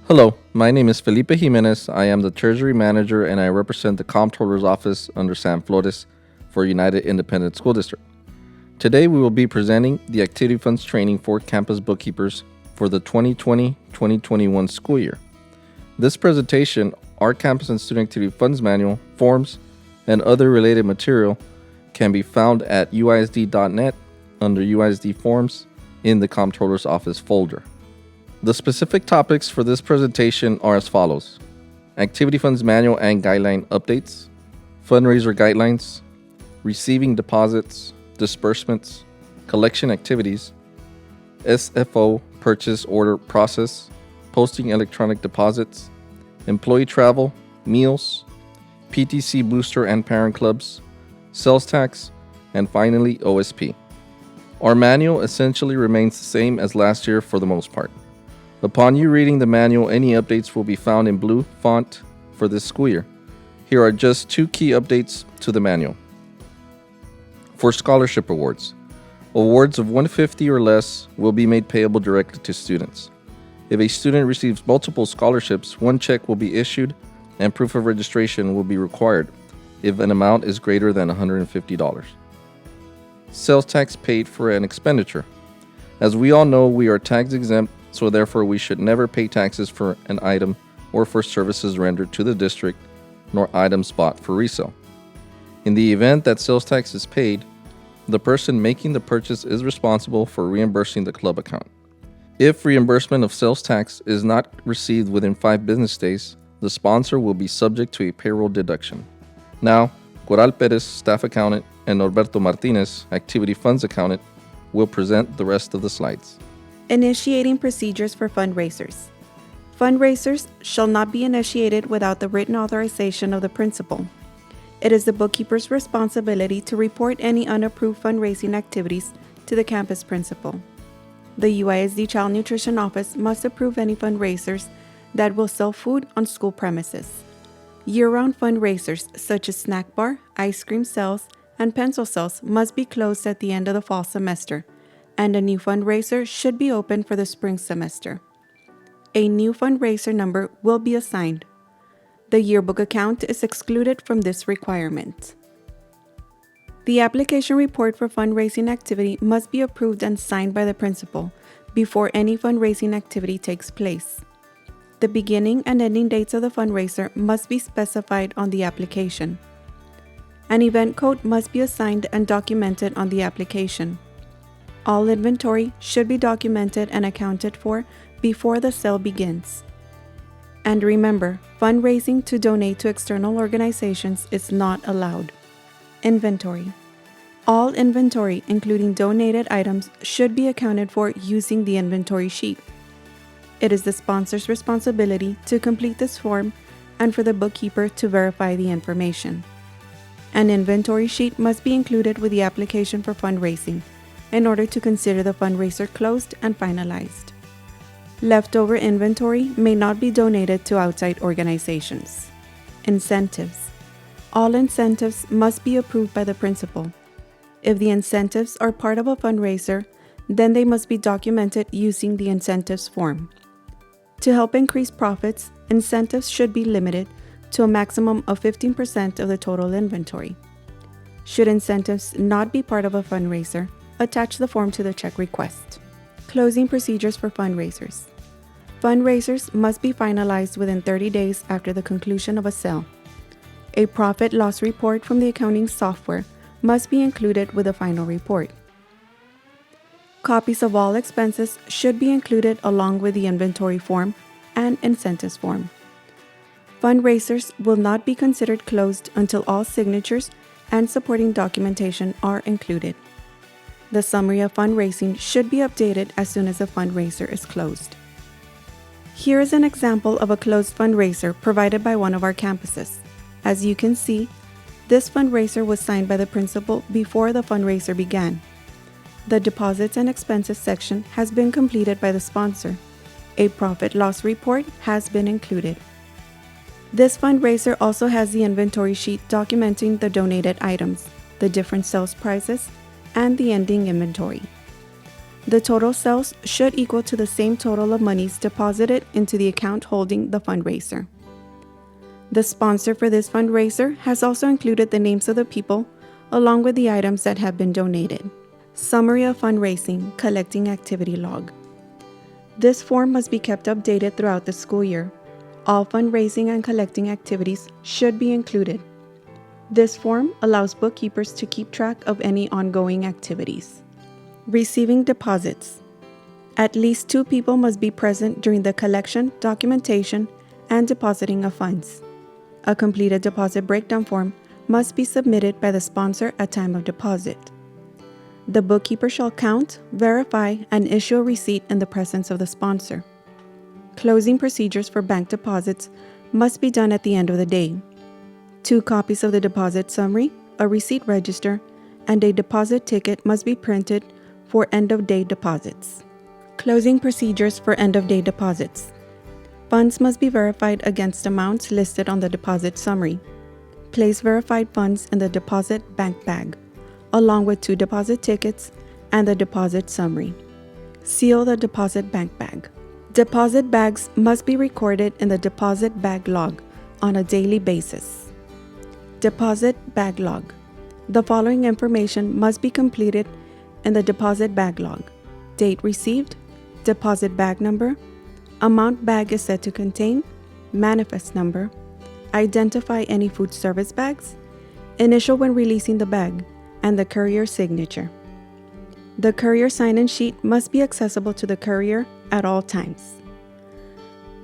Hello, my name is Felipe Jimenez. I am the Treasury Manager and I represent the Comptroller's Office under San Flores for United Independent School District. Today we will be presenting the Activity Funds Training for Campus Bookkeepers for the 2020-2021 school year. This presentation, our Campus and Student Activity Funds Manual, forms, and other related material can be found at uisd.net under UISD Forms in the Comptroller's Office folder. The specific topics for this presentation are as follows: Activity Funds Manual and Guideline Updates, Fundraiser Guidelines, Receiving Deposits, Disbursements, Collection Activities, SFO Purchase Order Process, Posting Electronic Deposits, Employee Travel, Meals, PTC Booster and Parent Clubs, Sales Tax, and finally OSP. Our manual essentially remains the same as last year for the most part. Upon you reading the manual, any updates will be found in blue font for this school year. Here are just two key updates to the manual. For scholarship awards, awards of 150 or less will be made payable directly to students. If a student receives multiple scholarships, one check will be issued and proof of registration will be required if an amount is greater than $150. Sales tax paid for an expenditure. As we all know, we are tax exempt, so therefore we should never pay taxes for an item or for services rendered to the district, nor items bought for resale. In the event that sales tax is paid, the person making the purchase is responsible for reimbursing the club account. If reimbursement of sales tax is not received within 5 business days, the sponsor will be subject to a payroll deduction. Now, Coral Perez, staff accountant, and Norberto Martinez, activity funds accountant, will present the rest of the slides. Initiating procedures for fundraisers. Fundraisers shall not be initiated without the written authorization of the principal. It is the bookkeeper's responsibility to report any unapproved fundraising activities to the campus principal. The UISD Child Nutrition Office must approve any fundraisers that will sell food on school premises. Year-round fundraisers such as snack bar, ice cream sales, and pencil sales must be closed at the end of the fall semester, and a new fundraiser should be open for the spring semester. A new fundraiser number will be assigned. The yearbook account is excluded from this requirement. The application report for fundraising activity must be approved and signed by the principal before any fundraising activity takes place. The beginning and ending dates of the fundraiser must be specified on the application. An event code must be assigned and documented on the application. All inventory should be documented and accounted for before the sale begins. And remember, fundraising to donate to external organizations is not allowed. Inventory. All inventory, including donated items, should be accounted for using the inventory sheet. It is the sponsor's responsibility to complete this form and for the bookkeeper to verify the information. An inventory sheet must be included with the application for fundraising in order to consider the fundraiser closed and finalized. Leftover inventory may not be donated to outside organizations. Incentives. All incentives must be approved by the principal. If the incentives are part of a fundraiser, then they must be documented using the incentives form. To help increase profits, incentives should be limited to a maximum of 15% of the total inventory. Should incentives not be part of a fundraiser, attach the form to the check request. Closing procedures for fundraisers. Fundraisers must be finalized within 30 days after the conclusion of a sale. A profit-loss report from the accounting software must be included with the final report. Copies of all expenses should be included along with the inventory form and incentives form. Fundraisers will not be considered closed until all signatures and supporting documentation are included. The summary of fundraising should be updated as soon as the fundraiser is closed. Here is an example of a closed fundraiser provided by one of our campuses. As you can see, this fundraiser was signed by the principal before the fundraiser began. The deposits and expenses section has been completed by the sponsor. A profit-loss report has been included. This fundraiser also has the inventory sheet documenting the donated items, the different sales prices, and the ending inventory. The total sales should equal to the same total of monies deposited into the account holding the fundraiser. The sponsor for this fundraiser has also included the names of the people along with the items that have been donated. Summary of fundraising, collecting activity log. This form must be kept updated throughout the school year. All fundraising and collecting activities should be included. This form allows bookkeepers to keep track of any ongoing activities. Receiving deposits. At least 2 people must be present during the collection, documentation, and depositing of funds. A completed deposit breakdown form must be submitted by the sponsor at time of deposit. The bookkeeper shall count, verify, and issue a receipt in the presence of the sponsor. Closing procedures for bank deposits must be done at the end of the day. 2 copies of the deposit summary, a receipt register, and a deposit ticket must be printed for end-of-day deposits. Closing procedures for end-of-day deposits. Funds must be verified against amounts listed on the deposit summary. Place verified funds in the deposit bank bag, along with 2 deposit tickets and the deposit summary. Seal the deposit bank bag. Deposit bags must be recorded in the deposit bag log on a daily basis. Deposit bag log. The following information must be completed in the deposit bag log: date received, deposit bag number, amount bag is said to contain, manifest number, identify any food service bags, initial when releasing the bag, and the courier signature. The courier sign-in sheet must be accessible to the courier at all times.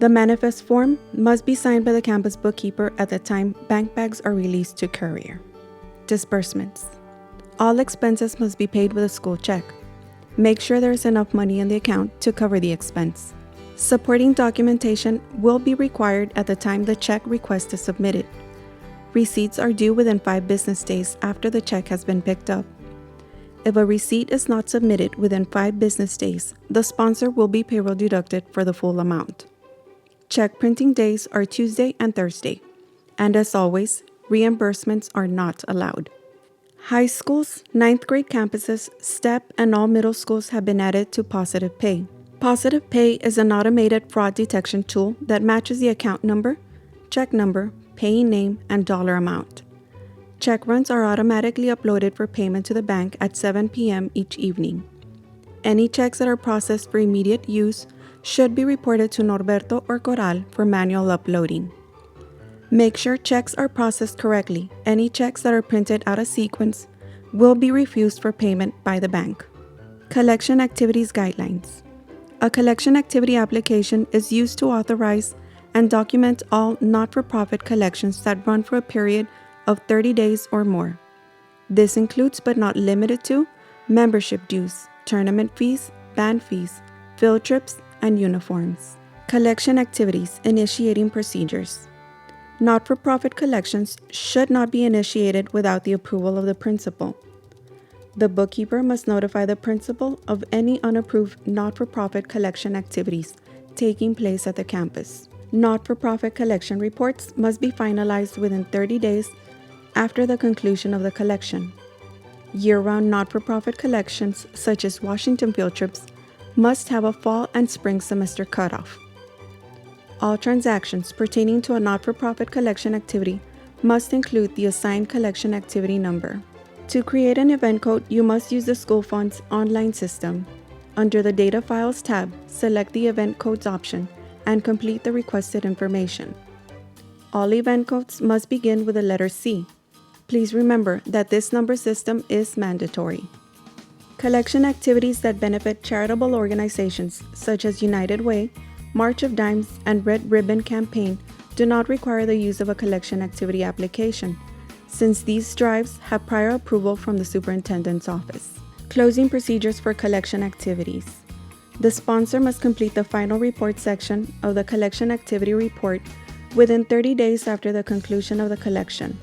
The manifest form must be signed by the campus bookkeeper at the time bank bags are released to courier. Disbursements. All expenses must be paid with a school check. Make sure there is enough money in the account to cover the expense. Supporting documentation will be required at the time the check request is submitted. Receipts are due within 5 business days after the check has been picked up. If a receipt is not submitted within 5 business days, the sponsor will be payroll deducted for the full amount. Check printing days are Tuesday and Thursday. And as always, reimbursements are not allowed. High schools, 9th grade campuses, STEP, and all middle schools have been added to Positive Pay. Positive Pay is an automated fraud detection tool that matches the account number, check number, paying name, and dollar amount. Check runs are automatically uploaded for payment to the bank at 7 p.m. each evening. Any checks that are processed for immediate use should be reported to Norberto or Coral for manual uploading. Make sure checks are processed correctly. Any checks that are printed out of sequence will be refused for payment by the bank. Collection Activities Guidelines. A collection activity application is used to authorize and document all not-for-profit collections that run for a period of 30 days or more. This includes but not limited to membership dues, tournament fees, band fees, field trips, and uniforms. Collection Activities Initiating Procedures. Not-for-profit collections should not be initiated without the approval of the principal. The bookkeeper must notify the principal of any unapproved not-for-profit collection activities taking place at the campus. Not-for-profit collection reports must be finalized within 30 days after the conclusion of the collection. Year-round not-for-profit collections, such as Washington field trips, must have a fall and spring semester cutoff. All transactions pertaining to a not-for-profit collection activity must include the assigned collection activity number. To create an event code, you must use the school fund's online system. Under the Data Files tab, select the Event Codes option and complete the requested information. All event codes must begin with the letter C. Please remember that this number system is mandatory. Collection activities that benefit charitable organizations such as United Way, March of Dimes, and Red Ribbon Campaign do not require the use of a collection activity application, since these drives have prior approval from the superintendent's office. Closing procedures for collection activities. The sponsor must complete the final report section of the collection activity report within 30 days after the conclusion of the collection.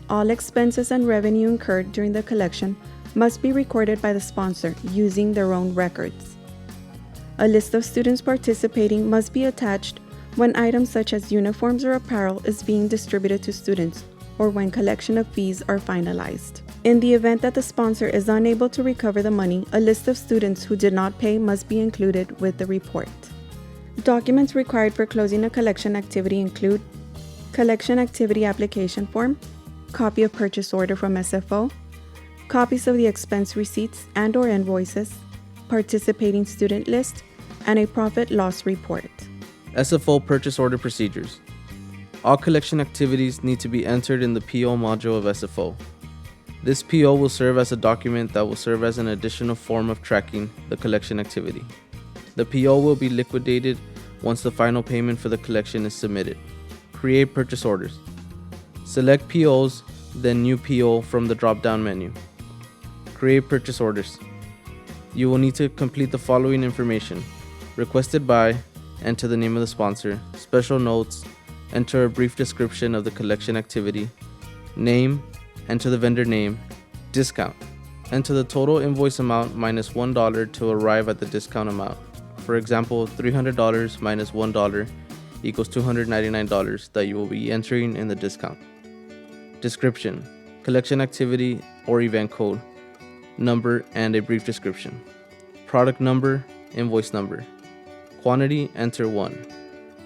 All expenses and revenue incurred during the collection must be recorded by the sponsor using their own records. A list of students participating must be attached when items such as uniforms or apparel is being distributed to students or when collection of fees are finalized. In the event that the sponsor is unable to recover the money, a list of students who did not pay must be included with the report. Documents required for closing a collection activity include collection activity application form, copy of purchase order from SFO, copies of the expense receipts and/or invoices, participating student list, and a profit loss report. SFO purchase order procedures. All collection activities need to be entered in the PO module of SFO. This PO will serve as a document that will serve as an additional form of tracking the collection activity. The PO will be liquidated once the final payment for the collection is submitted. Create purchase orders. Select POs, then New PO from the drop-down menu. Create purchase orders. You will need to complete the following information: requested by, enter the name of the sponsor, special notes, enter a brief description of the collection activity, name, enter the vendor name, discount. Enter the total invoice amount minus $1 to arrive at the discount amount. For example, $300 minus $1 equals $299 that you will be entering in the discount. Description: collection activity or event code, number, and a brief description. Product number, invoice number. Quantity, enter 1.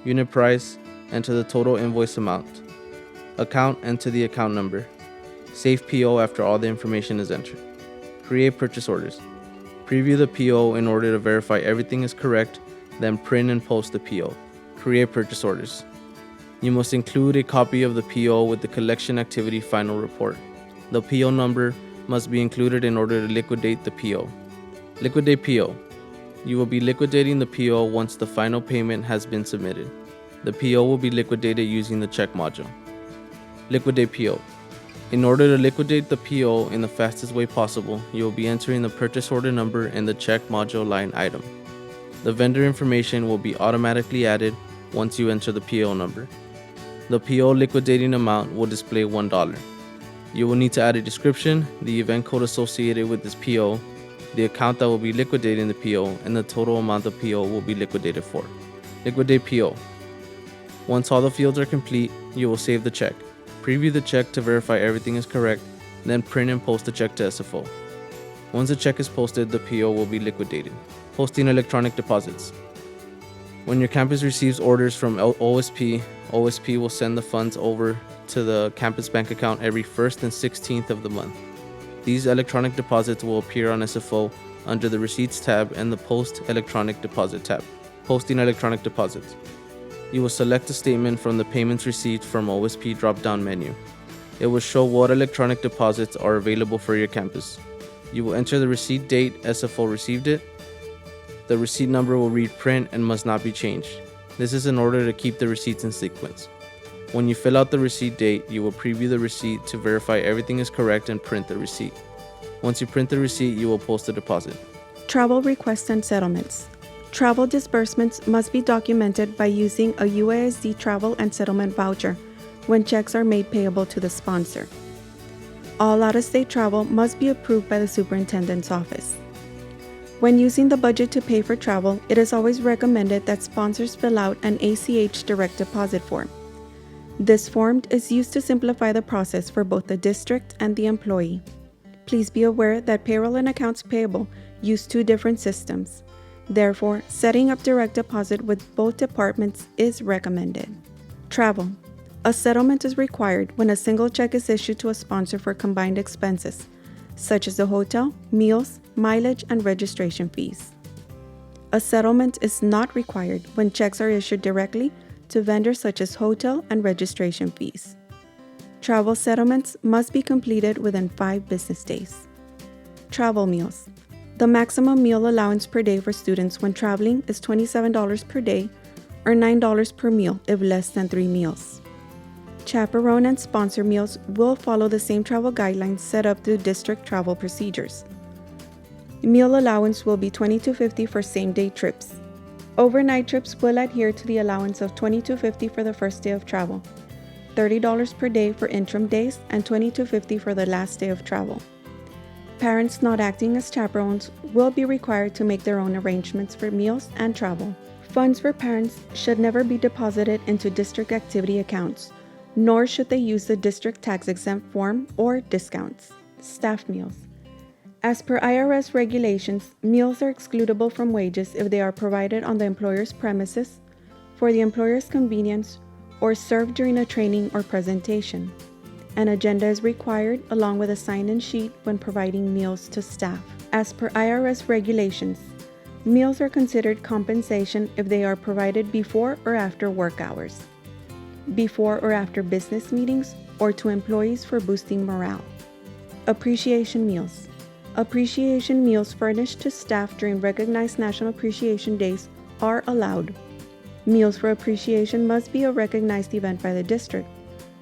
Unit price, enter the total invoice amount. Account, enter the account number. Save PO after all the information is entered. Create purchase orders. Preview the PO in order to verify everything is correct, then print and post the PO. Create purchase orders. You must include a copy of the PO with the collection activity final report. The PO number must be included in order to liquidate the PO. Liquidate PO. You will be liquidating the PO once the final payment has been submitted. The PO will be liquidated using the check module. Liquidate PO. In order to liquidate the PO in the fastest way possible, you will be entering the purchase order number in the check module line item. The vendor information will be automatically added once you enter the PO number. The PO liquidating amount will display $1. You will need to add a description, the event code associated with this PO, the account that will be liquidating the PO, and the total amount the PO will be liquidated for. Liquidate PO. Once all the fields are complete, you will save the check. Preview the check to verify everything is correct, then print and post the check to SFO. Once the check is posted, the PO will be liquidated. Posting electronic deposits. When your campus receives orders from OSP, OSP will send the funds over to the campus bank account every 1st and 16th of the month. These electronic deposits will appear on SFO under the Receipts tab and the Post Electronic Deposit tab. Posting electronic deposits. You will select a statement from the Payments Received from OSP drop-down menu. It will show what electronic deposits are available for your campus. You will enter the receipt date SFO received it. The receipt number will read print and must not be changed. This is in order to keep the receipts in sequence. When you fill out the receipt date, you will preview the receipt to verify everything is correct and print the receipt. Once you print the receipt, you will post the deposit. Travel requests and settlements. Travel disbursements must be documented by using a UASD travel and settlement voucher when checks are made payable to the sponsor. All out-of-state travel must be approved by the superintendent's office. When using the budget to pay for travel, it is always recommended that sponsors fill out an ACH direct deposit form. This form is used to simplify the process for both the district and the employee. Please be aware that payroll and accounts payable use two different systems. Therefore, setting up direct deposit with both departments is recommended. Travel. A settlement is required when a single check is issued to a sponsor for combined expenses, such as the hotel, meals, mileage, and registration fees. A settlement is not required when checks are issued directly to vendors such as hotel and registration fees. Travel settlements must be completed within 5 business days. Travel meals. The maximum meal allowance per day for students when traveling is $27 per day or $9 per meal if less than 3 meals. Chaperone and sponsor meals will follow the same travel guidelines set up through district travel procedures. Meal allowance will be $22.50 for same-day trips. Overnight trips will adhere to the allowance of $22.50 for the first day of travel, $30 per day for interim days, and $22.50 for the last day of travel. Parents not acting as chaperones will be required to make their own arrangements for meals and travel. Funds for parents should never be deposited into district activity accounts, nor should they use the district tax exempt form or discounts. Staff meals. As per IRS regulations, meals are excludable from wages if they are provided on the employer's premises, for the employer's convenience, or served during a training or presentation. An agenda is required along with a sign-in sheet when providing meals to staff. As per IRS regulations, meals are considered compensation if they are provided before or after work hours, before or after business meetings, or to employees for boosting morale. Appreciation meals. Appreciation meals furnished to staff during recognized National Appreciation Days are allowed. Meals for appreciation must be a recognized event by the district.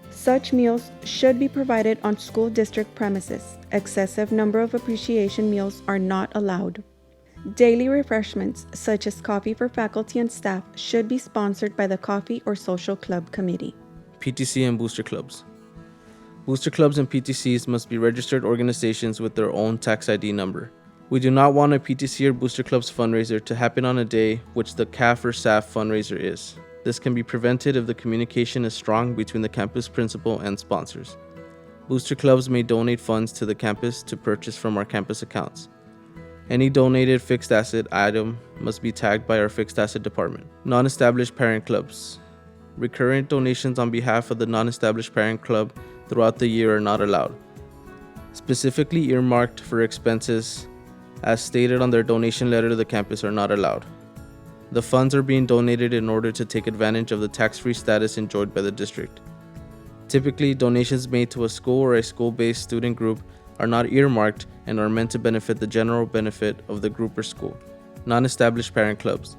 Such meals should be provided on school district premises. Excessive number of appreciation meals are not allowed. Daily refreshments, such as coffee for faculty and staff, should be sponsored by the Coffee or Social Club Committee. PTC and booster clubs. Booster clubs and PTCs must be registered organizations with their own tax ID number. We do not want a PTC or booster club's fundraiser to happen on a day which the CAF or SAF fundraiser is. This can be prevented if the communication is strong between the campus principal and sponsors. Booster clubs may donate funds to the campus to purchase from our campus accounts. Any donated fixed asset item must be tagged by our fixed asset department. Non-established parent clubs. Recurrent donations on behalf of the non-established parent club throughout the year are not allowed. Specifically earmarked for expenses as stated on their donation letter to the campus are not allowed. The funds are being donated in order to take advantage of the tax-free status enjoyed by the district. Typically, donations made to a school or a school-based student group are not earmarked and are meant to benefit the general benefit of the group or school. Non-established parent clubs.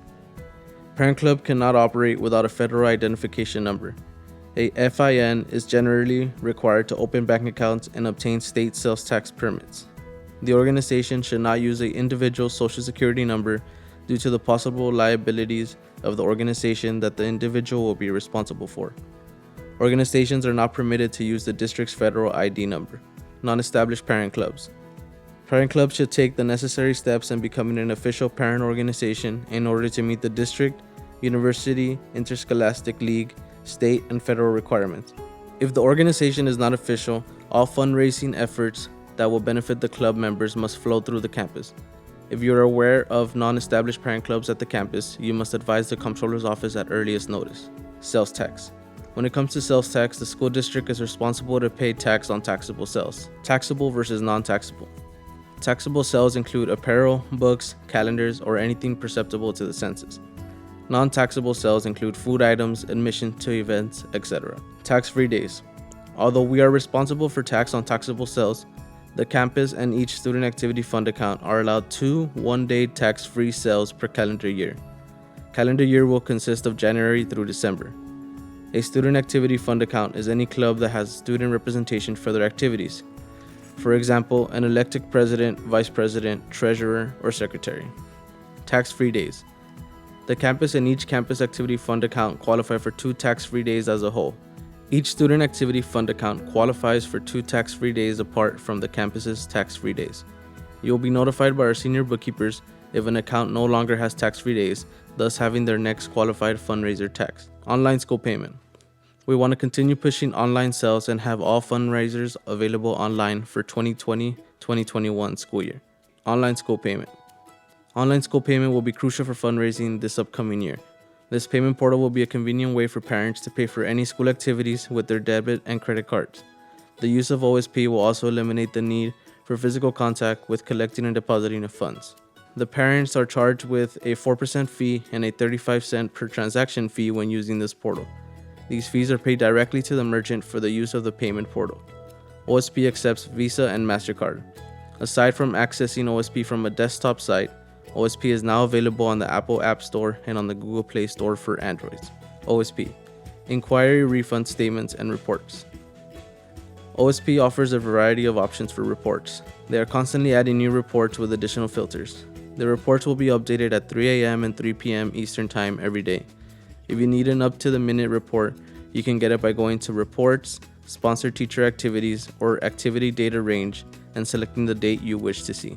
Parent club cannot operate without a federal identification number. A FIN is generally required to open bank accounts and obtain state sales tax permits. The organization should not use an individual's social security number due to the possible liabilities of the organization that the individual will be responsible for. Organizations are not permitted to use the district's federal ID number. Non-established parent clubs. Parent clubs should take the necessary steps in becoming an official parent organization in order to meet the district, university, interscholastic league, state, and federal requirements. If the organization is not official, all fundraising efforts that will benefit the club members must flow through the campus. If you are aware of non-established parent clubs at the campus, you must advise the comptroller's office at earliest notice. Sales tax. When it comes to sales tax, the school district is responsible to pay tax on taxable sales. Taxable versus non-taxable. Taxable sales include apparel, books, calendars, or anything perceptible to the census. Non-taxable sales include food items, admission to events, etc. Tax-free days. Although we are responsible for tax on taxable sales, the campus and each student activity fund account are allowed 2 one-day tax-free sales per calendar year. Calendar year will consist of January through December. A student activity fund account is any club that has student representation for their activities. For example, an elected president, vice president, treasurer, or secretary. Tax-free days. The campus and each campus activity fund account qualify for 2 tax-free days as a whole. Each student activity fund account qualifies for 2 tax-free days apart from the campus's tax-free days. You will be notified by our senior bookkeepers if an account no longer has tax-free days, thus having their next qualified fundraiser taxed. Online school payment. We want to continue pushing online sales and have all fundraisers available online for 2020-2021 school year. Online school payment. Online school payment will be crucial for fundraising this upcoming year. This payment portal will be a convenient way for parents to pay for any school activities with their debit and credit cards. The use of OSP will also eliminate the need for physical contact with collecting and depositing of funds. The parents are charged with a 4% fee and a 35-cent per transaction fee when using this portal. These fees are paid directly to the merchant for the use of the payment portal. OSP accepts Visa and MasterCard. Aside from accessing OSP from a desktop site, OSP is now available on the Apple App Store and on the Google Play Store for Androids. OSP. Inquiry, refund statements, and reports. OSP offers a variety of options for reports. They are constantly adding new reports with additional filters. The reports will be updated at 3 a.m. and 3 p.m. Eastern Time every day. If you need an up-to-the-minute report, you can get it by going to Reports, Sponsored Teacher Activities, or Activity Data Range and selecting the date you wish to see.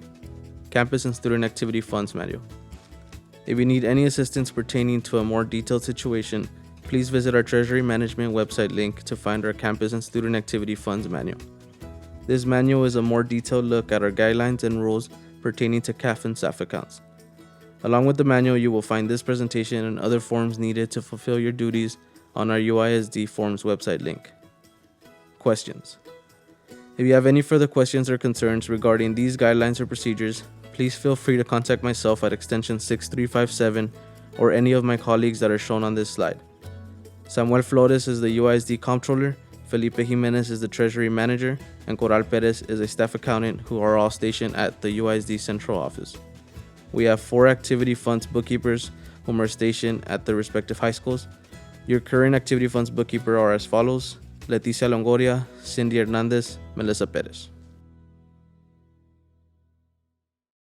Campus and Student Activity Funds Manual. If you need any assistance pertaining to a more detailed situation, please visit our Treasury Management website link to find our Campus and Student Activity Funds Manual. This manual is a more detailed look at our guidelines and rules pertaining to CAF and SAF accounts. Along with the manual, you will find this presentation and other forms needed to fulfill your duties on our UISD Forms website link. Questions. If you have any further questions or concerns regarding these guidelines or procedures, please feel free to contact myself at extension 6357 or any of my colleagues that are shown on this slide. Samuel Flores is the UISD Comptroller, Felipe Jimenez is the Treasury Manager, and Coral Perez is a staff accountant who are all stationed at the UISD Central Office. We have 4 activity funds bookkeepers whom are stationed at the respective high schools. Your current activity funds bookkeeper are as follows: Leticia Longoria, Cindy Hernandez, Melissa Perez.